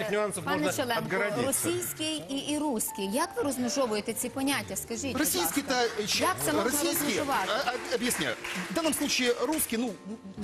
нюансов Пане можно Челенко, отгородиться. російський і руський. Як ви розмежовуєте ці поняття? Скажіть, будь Российский-то... ласка. Як це можна Российский... розмежувати? Объясняю. В данном случае русский, ну,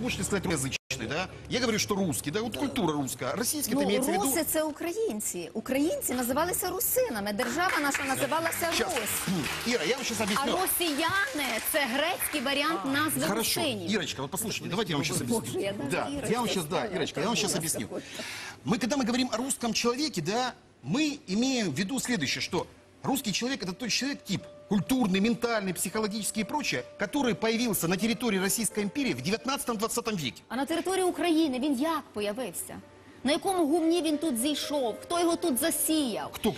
можете сказать, язычный, да? Я говорю, что русский, да, вот культура русская. Российский, это Ну, имеется в виду... руси – це українці. Українці називалися русинами. Держава наша називалася Сейчас. Русь. Ира, я вам сейчас А объясню. росіяни – це грецький варіант назви Хорошо. русинів. Ирочка, вот послушайте, давайте я вам сейчас Боже, объясню. я даже Да, Ирочка я вам сейчас, да, стала. Ирочка, я вам сейчас Это объясню. какой-то. Когда мы говорим о русском человеке, да, мы имеем в виду следующее, что русский человек – это тот человек-тип, культурный, ментальный, психологический и прочее, который появился на территории Российской империи в 19-20 веке. А на території України він як появився? На якому гумні він тут зійшов? Хто його тут засіяв? Кто?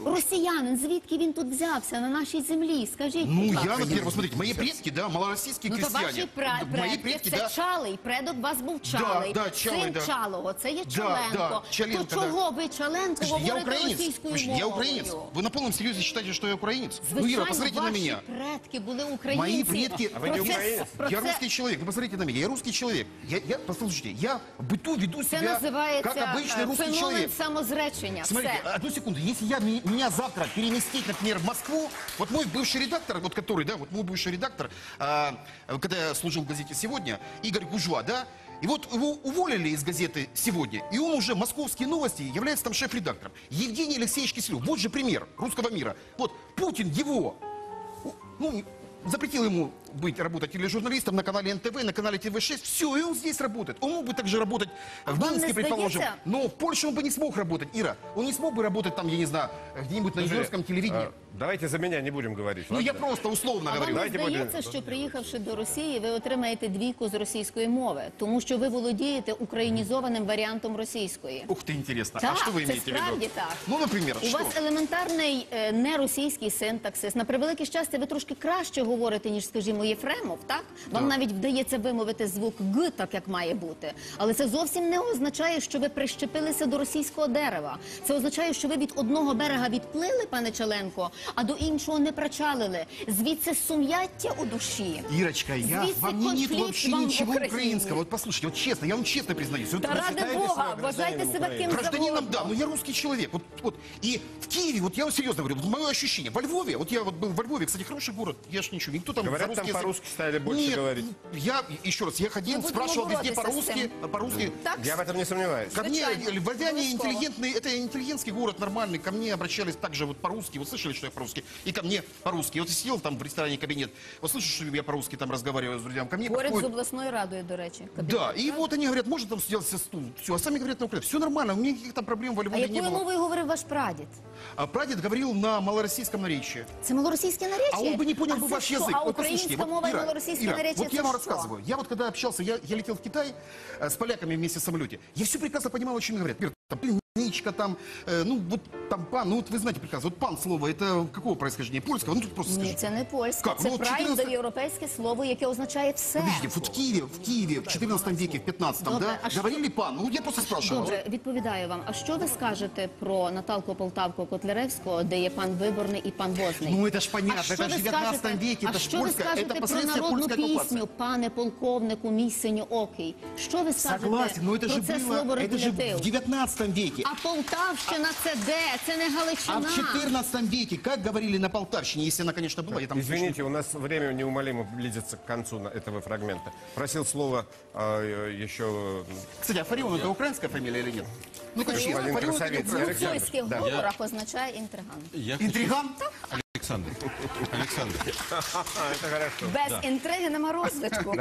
Росіянин, звідки він тут взявся на нашій землі? Скажіть, Ну, будь я, ласка. например, вот смотрите, мои предки, да, малороссийские Ну, то крестьяне. ваші Мои предки, да. це Чалий, предок вас був Чалий. да, Чалий, Син да. Чалого, це є Да, Чаленко. да, Чаленко, То чого ви Чаленко Слушайте, я говорите украинец. російською Слушайте, мовою? я украинец. Вы на полном серьезе считаете, что я украинец? Ну, Звичайно, Ира, посмотрите на ваші меня. предки були українці. Мои предки... А вы не украинец? Я русский человек, вы посмотрите на меня, я русский человек. Послушайте, я в быту веду Це себя как називається обычный русский феномен человек. самозречення. Смотрите, Все. одну секунду, если меня завтра переместить, например, в Москву, вот мой бывший редактор, вот который, да, вот мой бывший редактор, когда я служил в газете «Сегодня», Игорь Гужва, да, и вот его уволили из газеты «Сегодня», и он уже «Московские новости» является там шеф-редактором. Евгений Алексеевич Киселев, вот же пример русского мира. Вот Путин его, ну, запретил ему работать или журналистом на канале НТВ, на канале ТВ-6. Все, и он здесь работает. Он мог бы также работать в Вам Минске, не предположим. сдается? Но в Польше он бы не смог работать, Ира. Он не смог бы работать там, я не знаю, где-нибудь на нью-йоркском телевидении. Давайте за меня не будем говорить. Ну, ладно? я просто условно А вам говорю. не Давайте будемо- здається, що приїхавши до Росії, ви отримаєте двійку з російської мови, тому що ви володієте українізованим варіантом російської. Ух ты, интересно. Так, А что вы це имеете в виду? справді так. Ну, например, У что? вас елементарний неросійський синтаксис. На превелике щастя, ви трошки краще говорите, ніж, скажімо, Єфремов, так? Вам навіть вдається вимовити звук «г», так як має бути. Але це зовсім не означає, що ви прищепилися до російського дерева. Це означає, що ви від одного берега відплили, пане Челенко, а до іншого не причалили. Звідси сум'яття у душі. Ирочка, Звідси во мне нет конфлікт вообще вам в ничего Україні. украинского. Вот послушайте, вот честно, я вам честно признаюсь. Вот Та ради считаете Бога, себе вважайте гражданином себе України? ким гражданином, завгодно. да, но я русский человек. Вот. И в Киеве, вот я вам серьезно говорю, вот мое ощущение, во Львове, вот я вот был во Львове, кстати, хороший город, я ж ничего, никто там Говорят, за там русский язык- по-русски стали больше Нет, говорить. я, еще раз, я ходил, Мы будем спрашивал везде бороться с по-русски, этим. по-русски. Так, Я в этом не сомневаюсь. Ко мне, Звичайно, львовяне обов'язково. интеллигентные, это интеллигентский город нормальный, ко мне обращались также вот по-русски, вы слышали, что я по-русски, и ко мне по-русски. Вот я сидел там в ресторане «Кабинет», вот слышишь, что я по-русски там разговариваю с друзьями, ко мне Поряд з подходит... обласною радою, до речі. Да, и вот они говорят, можно там сделать себе стул, все, а сами говорят на украинском, все нормально, у меня никаких там проблем во А Львове не якою было. мовою говорив ваш прадід? А прадед говорил на малороссийском наречии. Це малоросійське наречие? А он бы не понял бы це ваш що? язык. А Вот послушайте, українська мова і малоросійське Ира, наречие вот я це вам що? рассказываю. Я вот когда общался, я летел в Китай с поляками вместе в самолете. Я все прекрасно понимал, о чем говорят. Например, там пленничка, там, ну вот там пан, ну вот вы знаете прекрасно, вот пан слово, это какого происхождения? Польского? Ну тут просто Ні, скажите. це не польське, Как? це Ну, 14 праіндоєвропейське слово, яке означає все. Подождите, вот в Киеве в 14 веке, в 15 Добре, да, а що- говорили пан. Ну я просто спрашивал. Добре, відповідаю вам. А що ви скажете про Наталку Полтавку Котляревського, де є пан Виборний і пан Возний? Ну это ж понятно, А що это ж ви в 19 скажете- веке, а это ж що ви польская, скажете это про последствия народну польской оккупации. пісню «Пане полковнику, мій синьоокий»? Що ви скажете Согласен, но это про же це было, слово это же в регулятив? 19 веке. А Полтавщина це де? Це не А Галичина. в 14 веке, как говорили на Полтавщине, если она, конечно, была, я там... Извините, у нас время неумолимо близится к концу этого фрагмента. Просил слово еще... Кстати, а Фарион это украинская фамилия или нет? Ну, как Фарион Фарион это не Красавец. украинская. В гуцульських Да. говорах означає інтриган. Интриган? Александр. Александр. Это хорошо. Без інтриги нема розвитку.